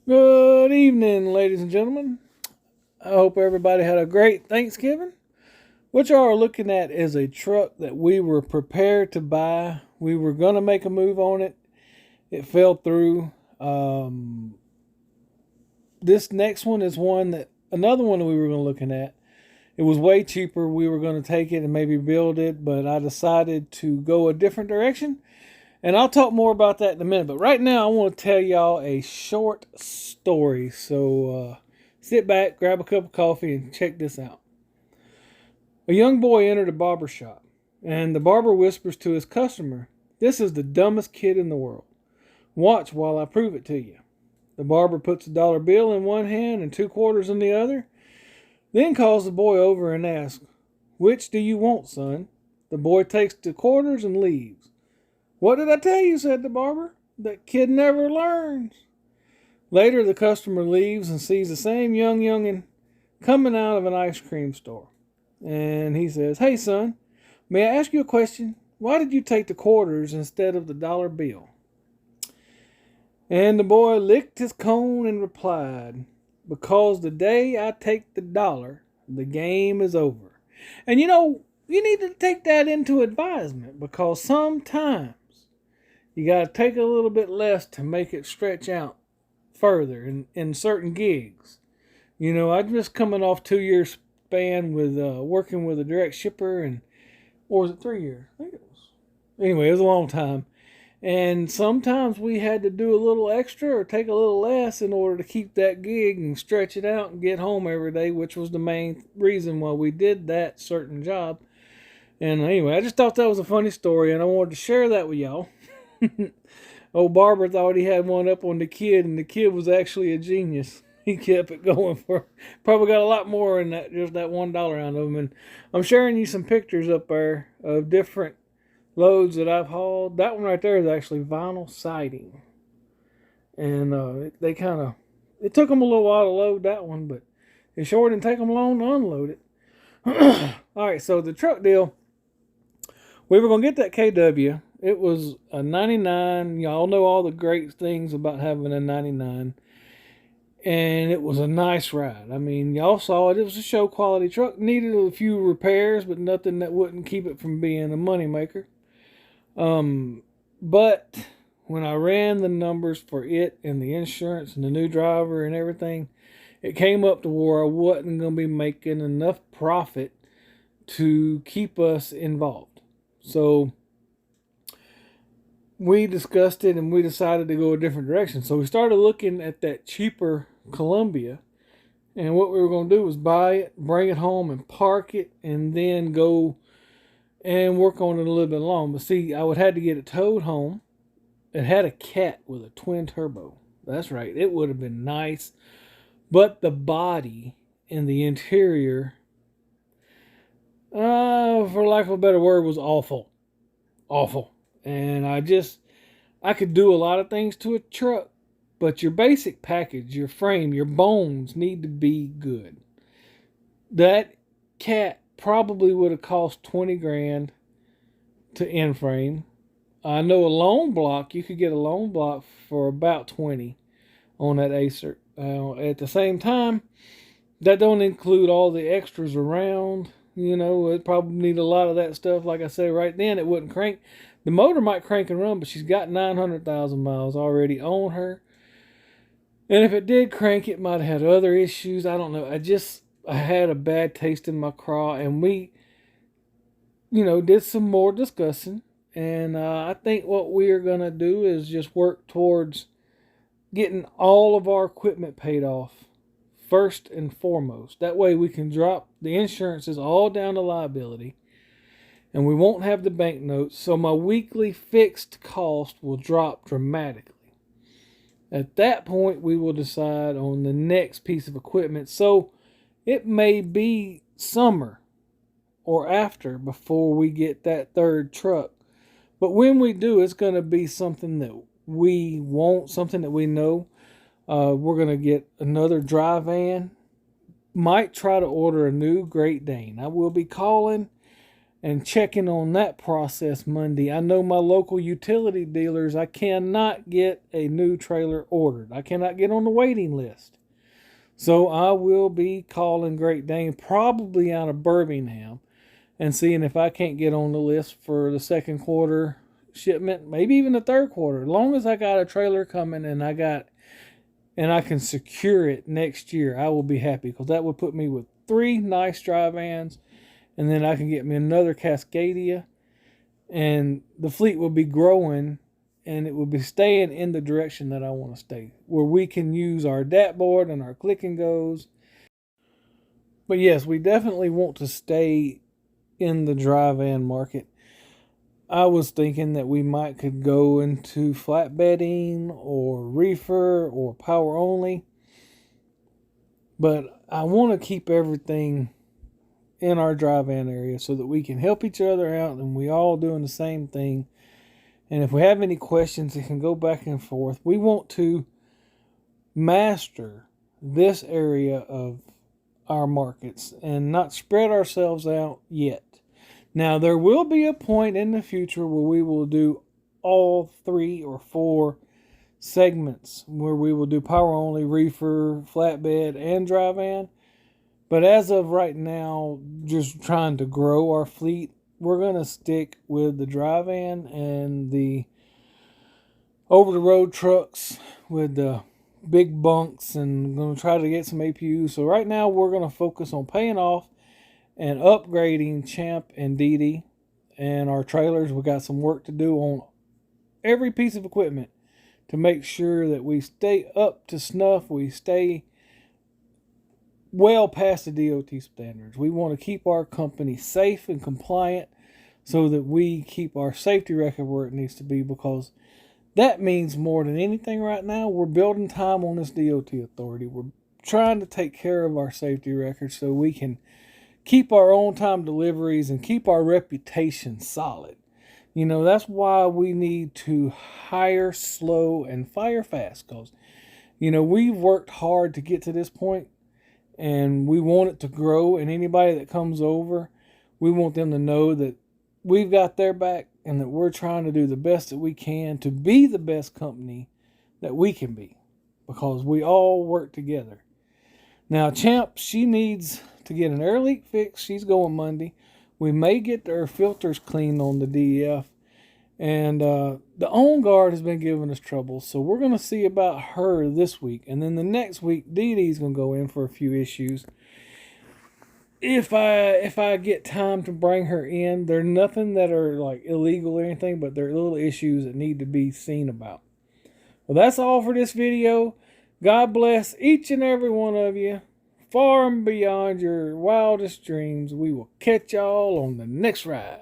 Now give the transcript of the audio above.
Good evening, ladies and gentlemen. I hope everybody had a great Thanksgiving. What y'all are looking at is a truck that we were prepared to buy. We were going to make a move on it. It fell through. This next one is another one that we were looking at. It was way cheaper. We were going to take it and maybe build it, but I decided to go a different direction. And I'll talk more about that in a minute. But right now, I want to tell y'all a short story. So sit back, grab a cup of coffee, and check this out. A young boy entered a barber shop, and the barber whispers to his customer, "This is the dumbest kid in the world. Watch while I prove it to you." The barber puts a dollar bill in one hand and two quarters in the other, then calls the boy over and asks, "Which do you want, son?" The boy takes the quarters and leaves. "What did I tell you?" said the barber. "That kid never learns." Later, the customer leaves and sees the same youngin' coming out of an ice cream store. And he says, "Hey, son, may I ask you a question? Why did you take the quarters instead of the dollar bill?" And the boy licked his cone and replied, "Because the day I take the dollar, the game is over." And you need to take that into advisement, because sometimes you got to take a little bit less to make it stretch out further in certain gigs. I'm just coming off 2 years span with working with a direct shipper, or was it 3 years? I think it was. Anyway, it was a long time. And sometimes we had to do a little extra or take a little less in order to keep that gig and stretch it out and get home every day, which was the main reason why we did that certain job. And anyway, I just thought that was a funny story, and I wanted to share that with y'all. Old Barber thought he had one up on the kid, and the kid was actually a genius. He kept it going for, probably got a lot more in that, just that $1 out of him. And I'm sharing you some pictures up there of different loads that I've hauled. That one right there is actually vinyl siding. And it took them a little while to load that one, but it sure didn't take them long to unload it. All right, so the truck deal, we were going to get that KW. It was a 99. Y'all know all the great things about having a 99. And it was a nice ride. I mean, y'all saw it. It was a show quality truck. Needed a few repairs, but nothing that wouldn't keep it from being a moneymaker. But when I ran the numbers for it and the insurance and the new driver and everything, it came up to where I wasn't going to be making enough profit to keep us involved. So we discussed it and we decided to go a different direction. So we started looking at that cheaper Columbia, and what we were going to do was buy it, bring it home and park it, and then go and work on it a little bit long. But see, I would have to get it towed home. It had a cat with a twin turbo. That's right. It would have been nice. But the body and the interior, for lack of a better word, was awful. Awful. And I could do a lot of things to a truck, but your basic package, your frame, your bones need to be good. That cat probably would have cost 20 grand to end frame. I know a loan block, you could get a loan block for about 20 on that Acer. At the same time, that don't include all the extras around. It probably need a lot of that stuff. Like I said, right then, it wouldn't crank. The motor might crank and run, but she's got 900,000 miles already on her. And if it did crank, it might have had other issues. I don't know. I had a bad taste in my craw, and we, did some more discussing. And I think what we are going to do is just work towards getting all of our equipment paid off first and foremost. That way we can drop the insurances all down to liability, and we won't have the bank notes, so my weekly fixed cost will drop dramatically. At that point, we will decide on the next piece of equipment. So it may be summer or after before we get that third truck. But when we do, it's going to be something that we want, something that we know. We're going to get another dry van. Might try to order a new Great Dane. I will be calling and checking on that process Monday. I know my local utility dealers, I cannot get a new trailer ordered. I cannot get on the waiting list. So I will be calling Great Dane, probably out of Birmingham, and seeing if I can't get on the list for the second quarter shipment, maybe even the third quarter. As long as I got a trailer coming and I can secure it next year, I will be happy, because that would put me with 3 nice dry vans, and then I can get me another Cascadia, and the fleet will be growing, and it will be staying in the direction that I want to stay, where we can use our DAT board and our click and goes. But yes, we definitely want to stay in the dry van market. I was thinking that we might could go into flatbedding or reefer or power only, but I want to keep everything in our dry van area so that we can help each other out and we all doing the same thing. And if we have any questions, it can go back and forth. We want to master this area of our markets and not spread ourselves out yet. Now, there will be a point in the future where we will do all 3 or 4 segments, where we will do power only, reefer, flatbed, and dry van. But as of right now, just trying to grow our fleet, we're going to stick with the dry van and the over-the-road trucks with the big bunks, and going to try to get some APUs. So right now, we're going to focus on paying off and upgrading Champ and DD and our trailers. We got some work to do on every piece of equipment to make sure that we stay up to snuff. We stay well past the DOT standards. We want to keep our company safe and compliant so that we keep our safety record where it needs to be, because that means more than anything right now. We're building time on this DOT authority. We're trying to take care of our safety record so we can keep our on-time deliveries and keep our reputation solid. You know, that's why we need to hire slow and fire fast, because, you know, we've worked hard to get to this point, and we want it to grow. And anybody that comes over, we want them to know that we've got their back and that we're trying to do the best that we can to be the best company that we can be, because we all work together. Now, Champ, she needs to get an air leak fix. She's going Monday. We may get her filters cleaned on the DEF. And the On Guard has been giving us trouble, so we're going to see about her this week. And then the next week, Dee Dee's going to go in for a few issues. If I get time to bring her in, they're nothing that are like illegal or anything, but they're little issues that need to be seen about. Well, that's all for this video. God bless each and every one of you. Far and beyond your wildest dreams. We will catch y'all on the next ride.